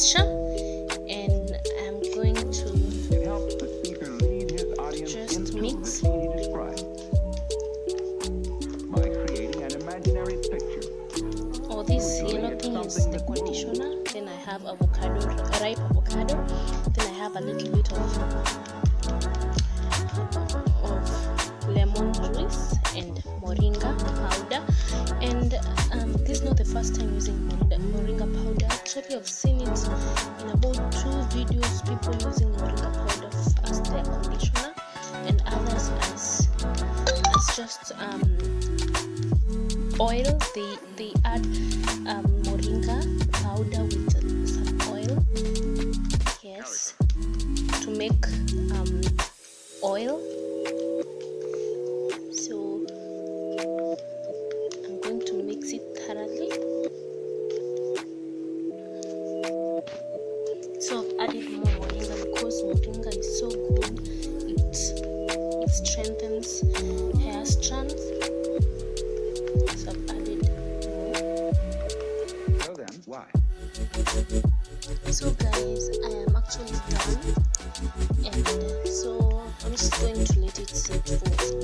mixture, and I'm going to just mix. Oh, this yellow thing is the conditioner. Then I have avocado, ripe avocado. Then I have a little bit of lemon juice and moringa powder. And this is not the first time using moringa powder. Actually, I've seen it in about 2 videos, people using moringa powder as their conditioner, and others as just oil. They add moringa powder with some oil, yes, to make oil. So I'm going to mix it thoroughly. So I've added more moringa because moringa is so good. It strengthens hair strands. So I've added more. So then, why? So guys, I am actually done, and so I'm just going to let it sit for some